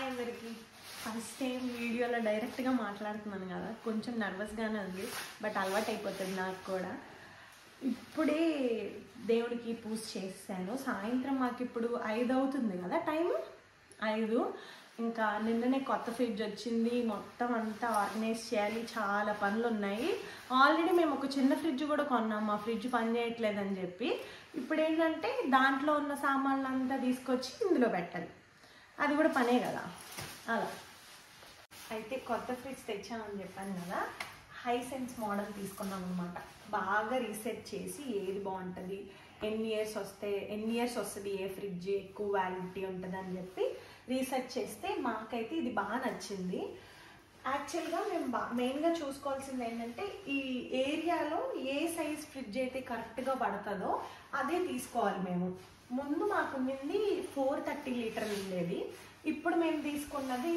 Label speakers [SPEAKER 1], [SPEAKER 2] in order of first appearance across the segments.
[SPEAKER 1] Hi అందరికి first time వీడియోలో డైరెక్ట్గా మాట్లాడుతున్నాను కదా, కొంచెం నర్వస్గానే ఉంది. బట్ అలవాటు అయిపోతుంది నాకు కూడా. ఇప్పుడే దేవుడికి పూజ చేశాను. సాయంత్రం మాకు ఇప్పుడు 5 అవుతుంది కదా, టైం 5. ఇంకా నిన్ననే కొత్త ఫ్రిడ్జ్ వచ్చింది, మొత్తం అంతా ఆర్గనైజ్ చేయాలి, చాలా పనులు ఉన్నాయి. ఆల్రెడీ మేము ఒక చిన్న ఫ్రిడ్జ్ కూడా కొన్నాం, మా ఫ్రిడ్జ్ పని చేయట్లేదని చెప్పి. ఇప్పుడు ఏంటంటే దాంట్లో ఉన్న సామాన్లు అంతా తీసుకొచ్చి ఇందులో పెట్టాలి, అది కూడా పనే కదా. అలా అయితే కొత్త ఫ్రిడ్జ్ తెచ్చామని చెప్పాను కదా, హైసెన్స్ మోడల్ తీసుకున్నాం అనమాట. బాగా రీసెర్చ్ చేసి ఏది బాగుంటుంది, ఎన్ని ఇయర్స్ వస్తుంది, ఏ ఫ్రిడ్జ్ ఎక్కువ వ్యాలిడిటీ ఉంటుంది అని చెప్పి రీసెర్చ్ చేస్తే మాకైతే ఇది బాగా నచ్చింది. యాక్చువల్గా మేము మెయిన్గా చూసుకోవాల్సింది ఏంటంటే ఈ ఏరియాలో ఏ సైజ్ ఫ్రిడ్జ్ అయితే కరెక్ట్గా పడుతుందో అదే తీసుకోవాలి. మేము ముందు మాకుండింది 430 లీటర్లు ఉండేది, ఇప్పుడు మేము తీసుకున్నది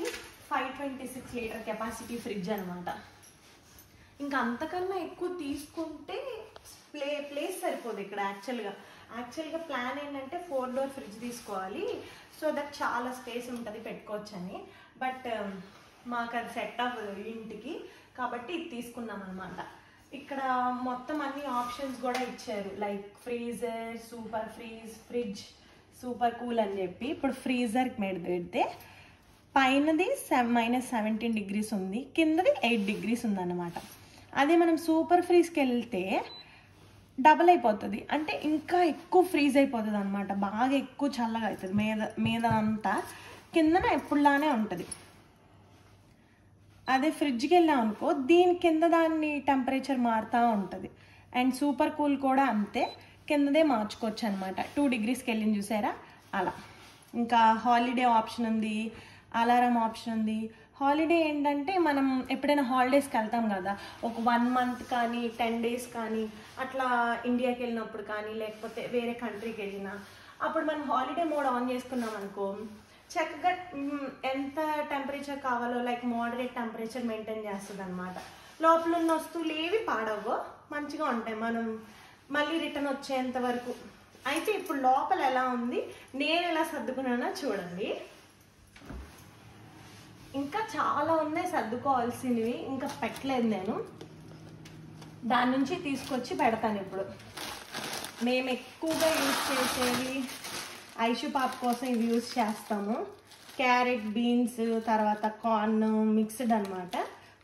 [SPEAKER 1] 526 లీటర్ కెపాసిటీ ఫ్రిడ్జ్ అనమాట. ఇంకా అంతకన్నా ఎక్కువ తీసుకుంటే ప్లేస్ సరిపోదు ఇక్కడ. యాక్చువల్గా ప్లాన్ ఏంటంటే 4 డోర్ ఫ్రిడ్జ్ తీసుకోవాలి, సో దట్ చాలా స్పేస్ ఉంటుంది పెట్టుకోవచ్చు అని. బట్ మాకు అది సెట్ అవ్వదు ఇంటికి, కాబట్టి ఇది తీసుకున్నాం అనమాట. ఇక్కడ మొత్తం అన్ని ఆప్షన్స్ కూడా ఇచ్చారు, like freezer, super fridge, super cool అని చెప్పి. ఇప్పుడు ఫ్రీజర్కి మీద పెడితే పైనది -17 degrees ఉంది, కిందది 8 degrees ఉందన్నమాట. అదే మనం సూపర్ ఫ్రీజ్కి వెళ్తే డబల్ అయిపోతుంది, అంటే ఇంకా ఎక్కువ ఫ్రీజ్ అయిపోతుంది అనమాట. బాగా ఎక్కువ చల్లగా అవుతుంది, మీద అంతా కిందన ఎప్పుడులానే ఉంటుంది. అదే ఫ్రిడ్జ్కి వెళ్ళాం అనుకో, దీని కింద దాన్ని టెంపరేచర్ మారుతూ ఉంటుంది. అండ్ సూపర్ కూల్ కూడా అంతే, కిందదే మార్చుకోవచ్చు అనమాట. 2 degreesకి వెళ్ళింది చూసారా అలా. ఇంకా హాలిడే ఆప్షన్ ఉంది, అలారం ఆప్షన్ ఉంది. హాలిడే ఏంటంటే మనం ఎప్పుడైనా హాలిడేస్కి వెళ్తాం కదా, ఒక 1 month కానీ 10 days కానీ అట్లా ఇండియాకి వెళ్ళినప్పుడు కానీ, లేకపోతే వేరే కంట్రీకి వెళ్ళినా, అప్పుడు మనం హాలిడే మోడ్ ఆన్ చేసుకున్నాం అనుకో, చక్కగా ఎంత టెంపరేచర్ కావాలో లైక్ మోడరేట్ టెంపరేచర్ మెయింటైన్ చేస్తుంది అనమాట. లోపల ఉన్న వస్తువులు ఏవి పాడవో మంచిగా ఉంటాయి, మనం మళ్ళీ రిటర్న్ వచ్చేంత వరకు. అయితే ఇప్పుడు లోపల ఎలా ఉంది, నేను ఎలా సర్దుకున్నానో చూడండి. ఇంకా చాలా ఉన్నాయి సర్దుకోవాల్సినవి, ఇంకా పెట్టలేదు నేను. దాని నుంచి తీసుకొచ్చి పెడతాను ఇప్పుడు. మేము ఎక్కువగా యూజ్ చేసేవి ఐషు పాప కోసం ఇవి యూజ్ చేస్తాము. క్యారెట్, బీన్స్, తర్వాత కార్న్ మిక్స్డ్ అనమాట.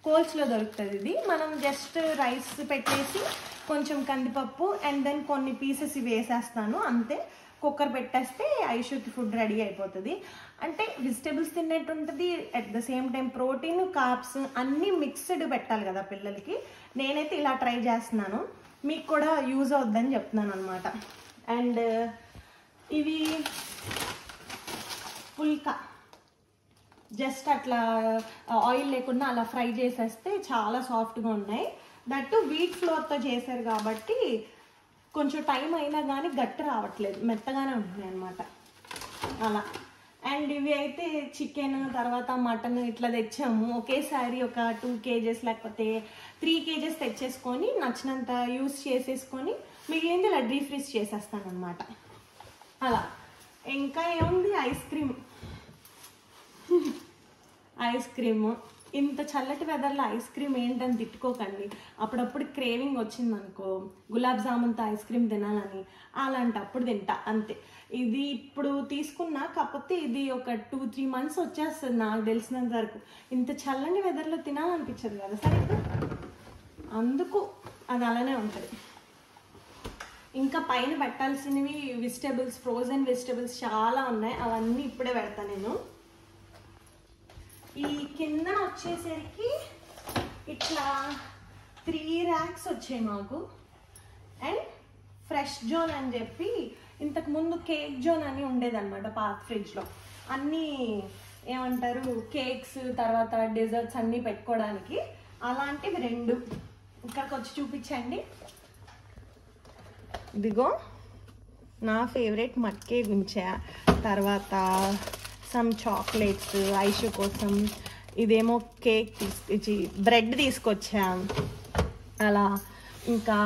[SPEAKER 1] కోల్స్లో దొరుకుతుంది ఇది. మనం జస్ట్ రైస్ పెట్టేసి కొంచెం కందిపప్పు అండ్ దెన్ కొన్ని పీసెస్ ఇవి వేసేస్తాను అంతే. కుక్కర్ పెట్టేస్తే ఐషుకి ఫుడ్ రెడీ అయిపోతుంది. అంటే వెజిటేబుల్స్ తిన్నట్టు ఉంటుంది, at the same time protein, carbs అన్నీ మిక్స్డ్ పెట్టాలి కదా పిల్లలకి. నేనైతే ఇలా ట్రై చేస్తున్నాను, మీకు కూడా యూజ్ అవుద్దని చెప్తున్నాను అనమాట. అండ్ ఇవి పుల్కా, జస్ట్ అట్లా ఆయిల్ లేకుండా అలా ఫ్రై చేసేస్తే చాలా సాఫ్ట్గా ఉన్నాయి. దట్టు వీట్ ఫ్లోర్తో చేశారు కాబట్టి కొంచెం టైం అయినా కానీ గట్టి రావట్లేదు, మెత్తగానే ఉంటున్నాయి అనమాట అలా. అండ్ ఇవి అయితే చికెన్, తర్వాత మటన్ ఇట్లా తెచ్చాము ఒకేసారి. ఒక 2 kgs లేకపోతే 3 kgs తెచ్చేసుకొని నచ్చినంత యూస్ చేసేసుకొని మిగిలింది ఇలా డీప్ ఫ్రీజ్ చేసేస్తాను అనమాట అలా. ఇంకా ఏముంది, ఐస్ క్రీమ్. ఇంత చల్లటి వెదర్లో ఐస్ క్రీమ్ ఏంటని తిట్టుకోకండి. అప్పుడప్పుడు క్రేవింగ్ వచ్చిందనుకో, గులాబ్ జామున్తో ఐస్ క్రీమ్ తినాలని, అలాంటప్పుడు తింటా అంతే. ఇది ఇప్పుడు తీసుకున్నా, కాకపోతే ఇది ఒక 2-3 months వచ్చేస్తుంది నాకు తెలిసినంత వరకు. ఇంత చల్లని వెదర్లో తినాలనిపించదు కదా సరిగ్గా, అందుకు అది అలానే ఉంటుంది. ఇంకా పైన పెట్టాల్సినవి వెజిటేబుల్స్, ఫ్రోజన్ వెజిటేబుల్స్ చాలా ఉన్నాయి, అవన్నీ ఇప్పుడే పెడతాను నేను. ఈ కింద వచ్చేసరికి ఇట్లా 3 racks వచ్చాయి మాకు. అండ్ ఫ్రెష్ జోన్ అని చెప్పి, ఇంతకుముందు కేక్ జోన్ అని ఉండేదన్నమాట పాత ఫ్రిడ్జ్లో. అన్నీ ఏమంటారు, కేక్స్ తర్వాత డెజర్ట్స్ అన్నీ పెట్టుకోవడానికి. అలాంటివి 2 ఇక్కడికి వచ్చి చూపించండి. ఇదిగో నా ఫేవరెట్ మట్కే గుంచా, తర్వాత సమ్ చాక్లెట్స్ ఐషు కోసం. ఇదేమో కేక్ బ్రెడ్ తీసుకొచ్చా అలా. ఇంకా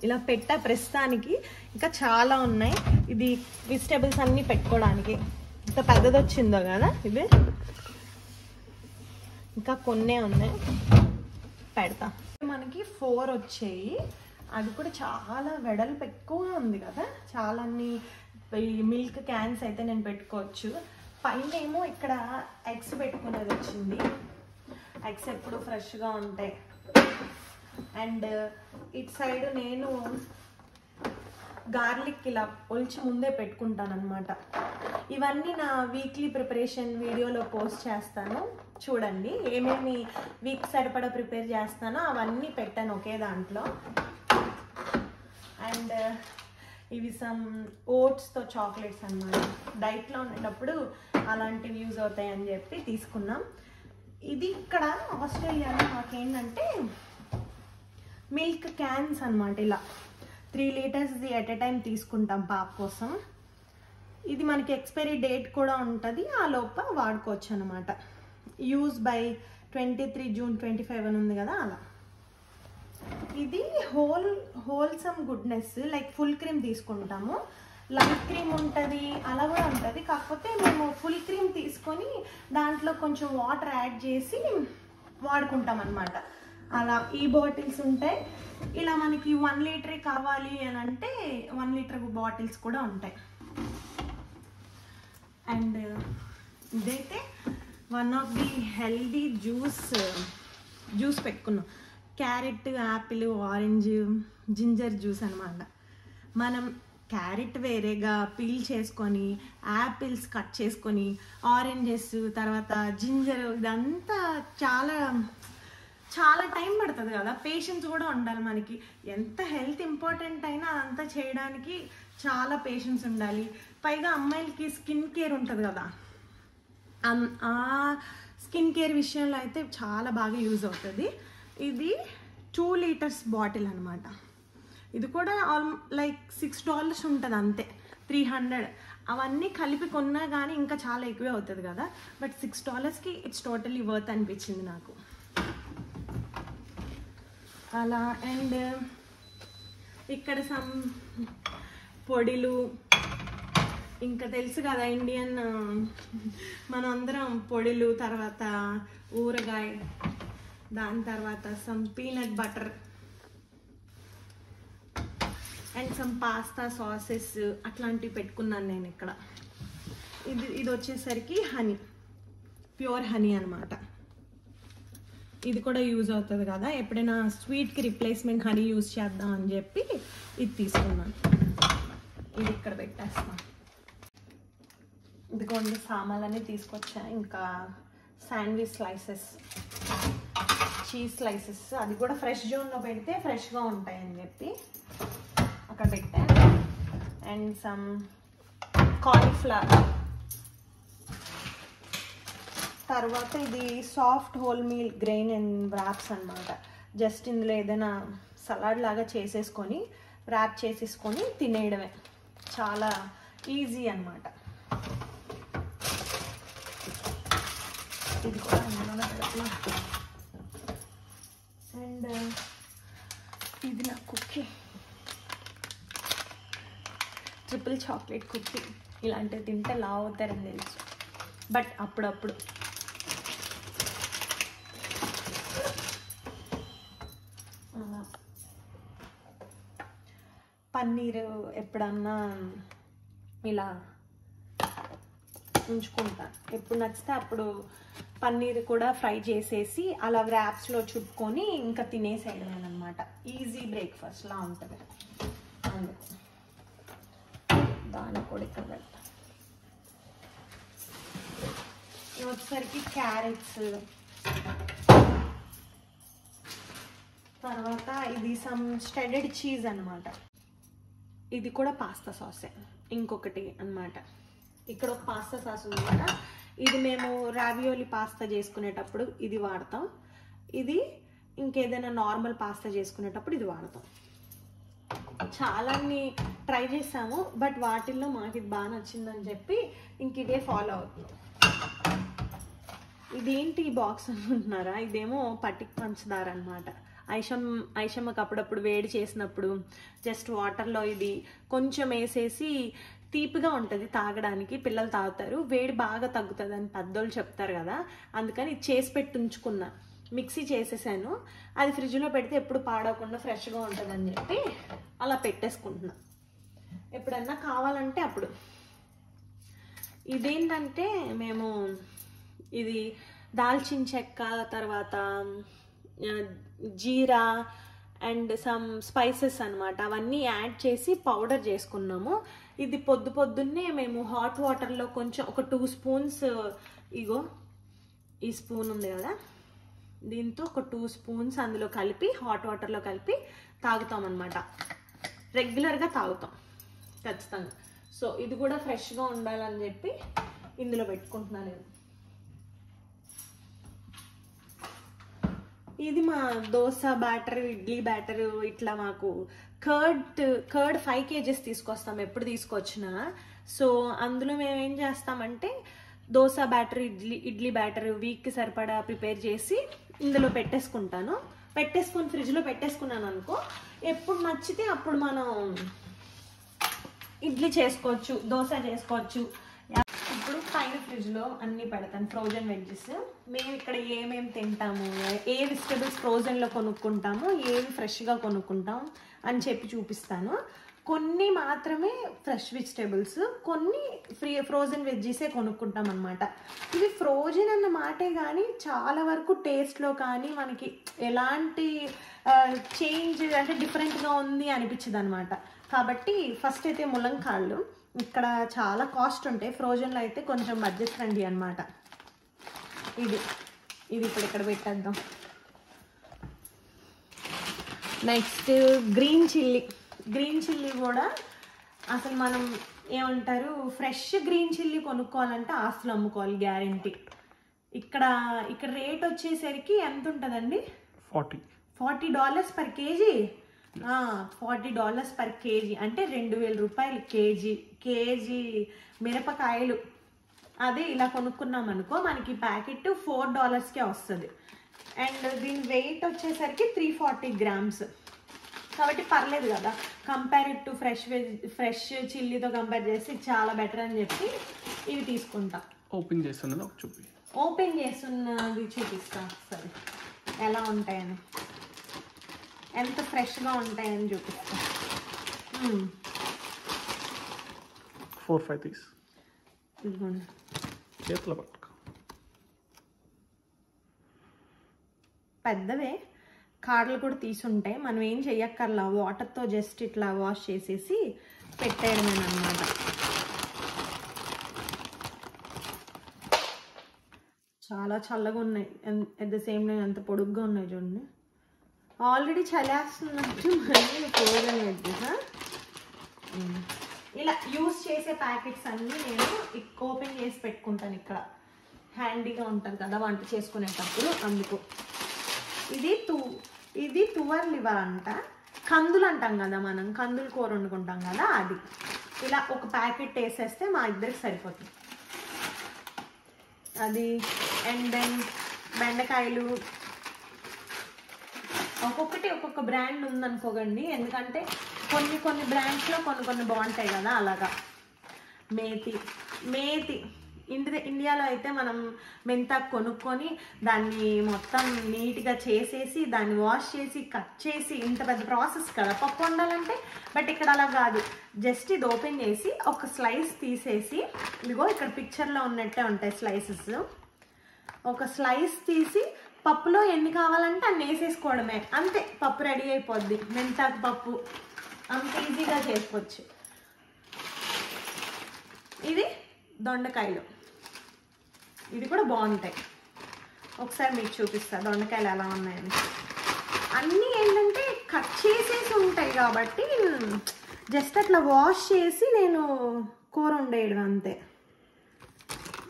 [SPEAKER 1] ఇలా పెట్టా ప్రస్తుతానికి. ఇంకా చాలా ఉన్నాయి, ఇది వెజిటేబుల్స్ అన్నీ పెట్టుకోవడానికి. ఇంత పెద్దది వచ్చిందో కదా ఇది, ఇంకా కొన్నే ఉన్నాయి, పెడతా. మనకి 4 వచ్చాయి, అది కూడా చాలా వెడల్పు ఎక్కువగా ఉంది కదా, చాలా అన్ని మిల్క్ క్యాన్స్ అయితే నేను పెట్టుకోవచ్చు. పైన ఏమో ఇక్కడ ఎగ్స్ పెట్టుకునేది వచ్చింది, ఎగ్స్ ఎప్పుడు ఫ్రెష్గా ఉంటాయి. అండ్ ఇటు సైడ్ నేను గార్లిక్ ఇలా ఒలిచి ముందే పెట్టుకుంటాను అనమాట. ఇవన్నీ నా వీక్లీ ప్రిపరేషన్ వీడియోలో పోస్ట్ చేస్తాను, చూడండి. ఏమేమి వీక్ సరిపడా ప్రిపేర్ చేస్తానో అవన్నీ పెట్టాను ఒకే దాంట్లో. అండ్ ఇవి సమ్ ఓట్స్తో చాక్లెట్స్ అన్నమాట, డైట్లో ఉండేటప్పుడు అలాంటివి యూజ్ అవుతాయి అని చెప్పి తీసుకున్నాం. ఇది ఇక్కడ ఆస్ట్రేలియాలో మాకేంటంటే మిల్క్ క్యాన్స్ అన్నమాట, ఇలా 3 లీటర్స్ది ఎట్ ఎ టైం తీసుకుంటాం పాప కోసం. ఇది మనకి ఎక్స్పైరీ డేట్ కూడా ఉంటుంది, ఆ లోపల వాడుకోవచ్చు అనమాట. యూజ్ బై 23 జూన్ 25 అని ఉంది కదా, అలా. ఇది wholesome goodness, like full cream తీసుకుంటాము, లైట్ క్రీమ్ ఉంటుంది, అలా కూడా ఉంటుంది. కాకపోతే మేము ఫుల్ క్రీమ్ తీసుకొని దాంట్లో కొంచెం వాటర్ యాడ్ చేసి వాడుకుంటాం అనమాట. అలా ఈ బాటిల్స్ ఉంటాయి. ఇలా మనకి 1 లీటరే కావాలి అని అంటే 1 లీటర్ బాటిల్స్ కూడా ఉంటాయి. అండ్ ఇదైతే one of the healthy juice పెట్టుకున్నాం. Carrot, apple, orange, ginger juice అనమాట. మనం క్యారెట్ వేరేగా పీల్ చేసుకొని, యాపిల్స్ కట్ చేసుకొని, ఆరెంజెస్, తర్వాత జింజర్, ఇదంతా చాలా టైం పడుతుంది కదా, పేషెన్స్ కూడా ఉండాలి మనకి. ఎంత హెల్త్ ఇంపార్టెంట్ అయినా అదంతా చేయడానికి చాలా పేషెన్స్ ఉండాలి. పైగా అమ్మాయిలకి స్కిన్ కేర్ ఉంటుంది కదా, ఆ స్కిన్ కేర్ విషయంలో అయితే చాలా బాగా యూజ్ అవుతుంది. ఇది 2 లీటర్స్ బాటిల్ అనమాట. ఇది కూడా లైక్ $6 ఉంటుంది అంతే, 300. అవన్నీ కలిపి కొన్నా కానీ ఇంకా చాలా ఎక్కువే అవుతుంది కదా, బట్ $6కి ఇట్స్ టోటలీ వర్త్ అనిపించింది నాకు అలా. అండ్ ఇక్కడ సమ్ పొడిలు, ఇంకా తెలుసు కదా ఇండియన్ మనం అందరం పొడిలు, తర్వాత ఊరగాయ, దాని తర్వాత some peanut butter and some pasta sauces అట్లాంటివి పెట్టుకున్నాను నేను ఇక్కడ. ఇది వచ్చేసరికి హనీ, ప్యూర్ హనీ అనమాట. ఇది కూడా యూజ్ అవుతుంది కదా, ఎప్పుడైనా స్వీట్కి రిప్లేస్మెంట్ హనీ యూజ్ చేద్దాం అని చెప్పి ఇది తీసుకున్నాను. ఇది ఇక్కడ పెట్టేస్తాను. ఇదిగోండి సామాన్లన్నీ తీసుకొచ్చా. ఇంకా శాండ్విచ్ స్లైసెస్, చీజ్ స్లైసెస్, అది కూడా ఫ్రెష్ జోన్లో పెడితే ఫ్రెష్గా ఉంటాయి అని చెప్పి అక్కడ పెట్టాను. అండ్ సమ్ కాలీఫ్లవర్, తర్వాత ఇది soft whole meal grain and wraps అనమాట. జస్ట్ ఇందులో ఏదైనా సలాడ్ లాగా చేసేసుకొని వ్రాప్ చేసేసుకొని తినేయడమే, చాలా ఈజీ అనమాట. ఇది కూడా అండ్ ఇది నా కుకీ, ట్రిపుల్ చాక్లెట్ కుకీ. ఇలాంటివి తింటే లావు అవుతారని తెలుసు, బట్ అప్పుడప్పుడు. పన్నీరు ఎప్పుడన్నా ఇలా ఉంచుకుంటా, ఎప్పుడు నచ్చితే అప్పుడు పన్నీర్ కూడా ఫ్రై చేసేసి అలా వ్రాప్స్లో చుట్టుకొని ఇంకా తినేసేయడం అనమాట. ఈజీ బ్రేక్ఫాస్ట్లా ఉంటుంది. అందుకు దాని కూడా ఇక్కడ పెడతా. వచ్చేసరికి క్యారెట్స్, తర్వాత ఇది సమ్ స్టెడెడ్ చీజ్ అనమాట. ఇది కూడా పాస్తా సాసే, ఇంకొకటి అనమాట. ఇక్కడ ఒక పాస్తా సాస్ ఉంది కదా, ఇది మేము రావియోలి పాస్తా చేసుకునేటప్పుడు ఇది వాడతాం. ఇది ఇంకేదైనా నార్మల్ పాస్తా చేసుకునేటప్పుడు ఇది వాడతాం. చాలా ట్రై చేసాము, బట్ వాటిల్లో మాకు ఇది బాగా నచ్చిందని చెప్పి ఇంక ఇదే ఫాలో అవుతుంది. ఇదేంటి ఈ బాక్స్ అనుకుంటున్నారా? ఇదేమో పట్టిక పంచదార అనమాట. ఐషమ్మకి అప్పుడప్పుడు వేడి చేసినప్పుడు జస్ట్ వాటర్లో ఇది కొంచెం వేసేసి తీపిగా ఉంటుంది తాగడానికి, పిల్లలు తాగుతారు, వేడి బాగా తగ్గుతుంది అని పెద్దోళ్ళు చెప్తారు కదా, అందుకని ఇది చేసి పెట్టి ఉంచుకున్నా. మిక్సీ చేసేసాను, అది ఫ్రిడ్జ్లో పెడితే ఎప్పుడు పాడవకుండా ఫ్రెష్గా ఉంటుందని చెప్పి అలా పెట్టేసుకుంటున్నా, ఎప్పుడన్నా కావాలంటే అప్పుడు. ఇదేంటంటే మేము ఇది దాల్చిన చెక్క, తర్వాత జీరా అండ్ సమ్ స్పైసెస్ అనమాట, అవన్నీ యాడ్ చేసి పౌడర్ చేసుకున్నాము. ఇది పొద్దున్నే మేము హాట్ వాటర్లో కొంచెం ఒక 2 స్పూన్స్, ఇగో ఈ స్పూన్ ఉంది కదా, దీంతో ఒక 2 స్పూన్స్ అందులో కలిపి హాట్ వాటర్లో కలిపి తాగుతాం అనమాట. రెగ్యులర్గా తాగుతాం ఖచ్చితంగా. సో ఇది కూడా ఫ్రెష్గా ఉండాలని చెప్పి ఇందులో పెట్టుకుంటున్నాను నేను. ఇది మా దోశ బ్యాటర్, ఇడ్లీ బ్యాటర్, ఇట్లా మాకు కర్డ్ 5 kgs తీసుకొస్తాం ఎప్పుడు తీసుకొచ్చినా. సో అందులో మేము ఏం చేస్తామంటే దోశ బ్యాటర్, ఇడ్లీ బ్యాటర్ వీక్కి సరిపడా ప్రిపేర్ చేసి ఇందులో పెట్టేసుకొని ఫ్రిడ్జ్లో పెట్టేసుకున్నాను అనుకో, ఎప్పుడు నచ్చితే అప్పుడు మనం ఇడ్లీ చేసుకోవచ్చు, దోశ చేసుకోవచ్చు. ఇప్పుడు పైన ఫ్రిడ్జ్లో అన్నీ పెడతాను, ఫ్రోజన్ వెజ్జెస్. మేము ఇక్కడ ఏమేమి తింటాము, ఏ వెజిటబుల్స్ ఫ్రోజన్లో కొనుక్కుంటాము, ఏవి ఫ్రెష్గా కొనుక్కుంటాం అని చెప్పి చూపిస్తాను. కొన్ని మాత్రమే ఫ్రెష్ వెజిటేబుల్స్, కొన్ని ఫ్రోజన్ వెజ్జీసే కొనుక్కుంటాం అనమాట. ఇవి ఫ్రోజన్ అన్న మాటే కానీ చాలా వరకు టేస్ట్లో కానీ మనకి ఎలాంటి చేంజ్ అంటే డిఫరెంట్గా ఉంది అనిపించదు అనమాట. కాబట్టి ఫస్ట్ అయితే ములంకాళ్ళు ఇక్కడ చాలా కాస్ట్ ఉంటాయి, ఫ్రోజన్లో అయితే కొంచెం బడ్జెట్ ఫ్రెండ్లీ అనమాట. ఇది ఇప్పుడు ఇక్కడ పెట్టేద్దాం. నెక్స్ట్ గ్రీన్ చిల్లీ కూడా అసలు మనం ఏమంటారు, ఫ్రెష్ గ్రీన్ చిల్లీ కొనుక్కోవాలంటే ఆస్తులు అమ్ముకోవాలి గ్యారెంటీ. ఇక్కడ రేట్ వచ్చేసరికి ఎంత ఉంటుందండి, $40 per కేజీ. $40 per కేజీ అంటే 2000 రూపాయలు కేజీ మిరపకాయలు. అదే ఇలా కొనుక్కున్నాం అనుకో మనకి ప్యాకెట్ $4కే వస్తుంది. అండ్ దీని వెయిట్ వచ్చేసరికి 340 grams. కాబట్టి పర్లేదు కదా, కంపేర్డ్ టు ఫ్రెష్ చిల్లీతో కంపేర్ చేసి చాలా బెటర్ అని చెప్పి ఇవి తీసుకుంటా.
[SPEAKER 2] ఓపెన్ చేస్తున్నది చూపిస్తా సరే ఎలా ఉంటాయని, ఎంత ఫ్రెష్గా ఉంటాయని చూపిస్తా.
[SPEAKER 1] 4-5 తీసి చేతిలో పట్టుకో. పెద్దవే కాడలు కూడా తీసుంటాయి, మనం ఏం చెయ్యక్కర్లా, వాటర్తో జస్ట్ ఇట్లా వాష్ చేసేసి పెట్టేయడమేనమాట. చాలా చల్లగా ఉన్నాయి, అట్ ద సేమ్ టైం ఎంత పొడుగ్గా ఉన్నాయి చూడండి. ఆల్రెడీ చలేస్తున్నట్టు మళ్ళీ ఫ్రోజన్ వెజ్జెస్. ఇలా యూస్ చేసే ప్యాకెట్స్ అన్నీ నేను ఓపెన్ చేసి పెట్టుకుంటాను, ఇక్కడ హ్యాండీగా ఉంటుంది కదా వంట చేసుకునేటప్పుడు. అందుకు ఇది తువర్ లివర్ అంట, కందులు అంటాం కదా మనం, కందులు కూర వండుకుంటాం కదా అది. ఇలా ఒక ప్యాకెట్ వేసేస్తే మా ఇద్దరికి సరిపోతుంది అది. అండ్ దెన్ బెండకాయలు ఒక్కొక్కటి ఒక్కొక్క బ్రాండ్ ఉందనుకోకండి, ఎందుకంటే కొన్ని బ్రాండ్స్లో కొన్ని బాగుంటాయి కదా. అలాగా మేతి ఇండియాలో అయితే మనం మెంతాకు కొనుక్కొని దాన్ని మొత్తం నీట్గా చేసేసి దాన్ని వాష్ చేసి కట్ చేసి ఇంత పెద్ద ప్రాసెస్ కదా పప్పు వండాలంటే. బట్ ఇక్కడ అలా కాదు, జస్ట్ ఇది ఓపెన్ చేసి ఒక స్లైస్ తీసేసి, ఇదిగో ఇక్కడ పిక్చర్లో ఉన్నట్టే ఉంటాయి స్లైసెస్, ఒక స్లైస్ తీసి పప్పులో ఎన్ని కావాలంటే అన్ని వేసేసుకోవడమే, అంతే పప్పు రెడీ అయిపోద్ది. మెంతాకు పప్పు అంత ఈజీగా చేసుకోవచ్చు. ఇది దొండకాయలు, ఇది కూడా బాగుంటాయి, ఒకసారి మీకు చూపిస్తా దొండకాయలు ఎలా ఉన్నాయని. అన్నీ ఏంటంటే కట్ చేసేసి ఉంటాయి కాబట్టి జస్ట్ అట్లా వాష్ చేసి నేను కూర వండేయడం అంతే.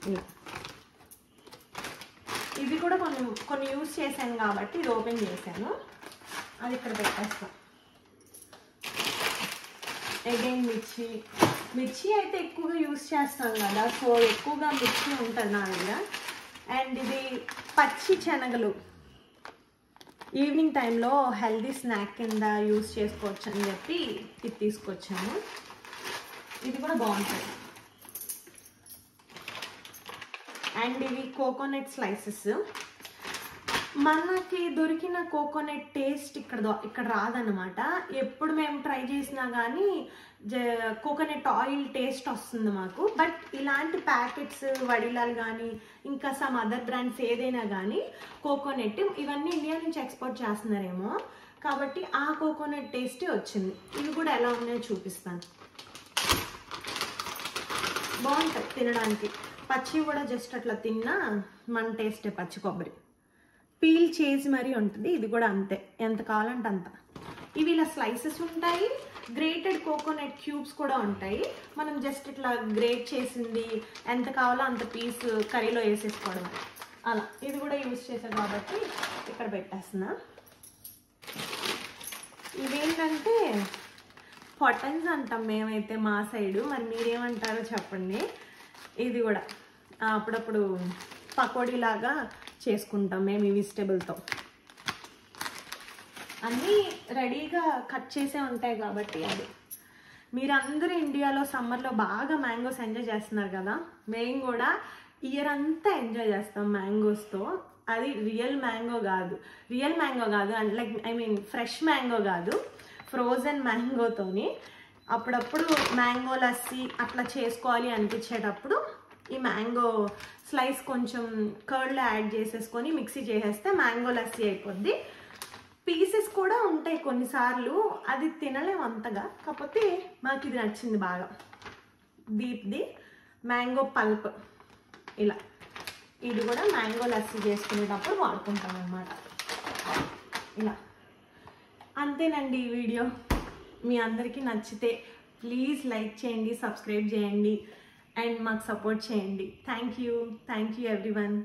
[SPEAKER 1] ఇలా ఇవి కూడా కొన్ని యూజ్ చేశాను కాబట్టి ఇది ఓపెన్ చేశాను, అది ఇక్కడ పెట్టేస్తాను. అగైన్ మిర్చి అయితే ఎక్కువగా యూజ్ చేస్తాం కదా, సో ఎక్కువగా మిర్చి ఉంటుంది నా దగ్గర. అండ్ ఇది పచ్చి శనగలు ఈవినింగ్ టైంలో హెల్దీ స్నాక్ కింద యూజ్ చేసుకోవచ్చు అని చెప్పి ఇది తీసుకొచ్చాను.
[SPEAKER 2] ఇది కూడా బాగుంటుంది. అండ్ ఇవి కోకోనట్ స్లైసెస్. మనకి దొరికిన కోకోనట్ టేస్ట్ ఇక్కడ రాదనమాట. ఎప్పుడు మేము ట్రై చేసినా కానీ కోకోనట్ ఆయిల్ టేస్ట్ వస్తుంది మాకు. బట్ ఇలాంటి ప్యాకెట్స్ వడిలాలు కానీ ఇంకా సమ్ అదర్ బ్రాండ్స్ ఏదైనా కానీ కోకోనట్ ఇవన్నీ ఇండియా నుంచి ఎక్స్పోర్ట్ చేస్తున్నారేమో కాబట్టి ఆ కోకోనట్ టేస్టే వచ్చింది. ఇవి కూడా ఎలా ఉన్నాయో చూపిస్తాను. బాగుంటాయి తినడానికి. పచ్చి కూడా జస్ట్ అట్లా తిన్నా మన టేస్టే. పచ్చి కొబ్బరి పీల్ చేసి మరీ ఉంటుంది. ఇది కూడా అంతే, ఎంత కావాలంటే అంత. ఇవి ఇలా స్లైసెస్ ఉంటాయి. గ్రేటెడ్ కోకోనట్ క్యూబ్స్ కూడా ఉంటాయి. మనం జస్ట్ ఇట్లా గ్రేట్ చేసింది ఎంత కావాలో అంత పీస్ కర్రీలో వేసేసుకోవడం అలా. ఇది కూడా యూజ్ చేసాం కాబట్టి ఇక్కడ పెట్టేస్తున్నా. ఇవేంటంటే పొటన్స్ అంటాం మేమైతే మా సైడు, మరి మీరేమంటారో చెప్పండి. ఇది కూడా అప్పుడప్పుడు పకోడీలాగా చేసుకుంటాం మేము ఈ వెజిటేబుల్తో. అన్నీ రెడీగా కట్ చేసే ఉంటాయి కాబట్టి. అది మీరందరూ ఇండియాలో సమ్మర్లో బాగా మ్యాంగోస్ ఎంజాయ్ చేస్తున్నారు కదా, మేము కూడా ఇయర్ అంతా ఎంజాయ్ చేస్తాం మ్యాంగోస్తో. అది రియల్ మ్యాంగో కాదు and like I mean fresh mango కాదు, ఫ్రోజన్ మ్యాంగోతోని. అప్పుడప్పుడు మ్యాంగో లస్సీ అట్లా చేసుకోవాలి అనిపించేటప్పుడు ఈ మ్యాంగో స్లైస్ కొంచెం కర్డ్లో యాడ్ చేసేసుకొని మిక్సీ చేసేస్తే మ్యాంగో లస్సీ అయిపోద్ది. పీసెస్ కూడా ఉంటాయి కొన్నిసార్లు, అది తినలేము అంతగా. కాకపోతే మాకు ఇది నచ్చింది బాగా. దీప్ది మ్యాంగో పల్ప్ ఇలా. ఇది కూడా మ్యాంగో లస్సీ చేసుకునేటప్పుడు వాడుకుంటాం అన్నమాట. ఇలా అంతేనండి ఈ వీడియో. మీ అందరికీ నచ్చితే ప్లీజ్ లైక్ చేయండి, సబ్స్క్రైబ్ చేయండి అండ్ మాకు సపోర్ట్ చేయండి. Thank you everyone.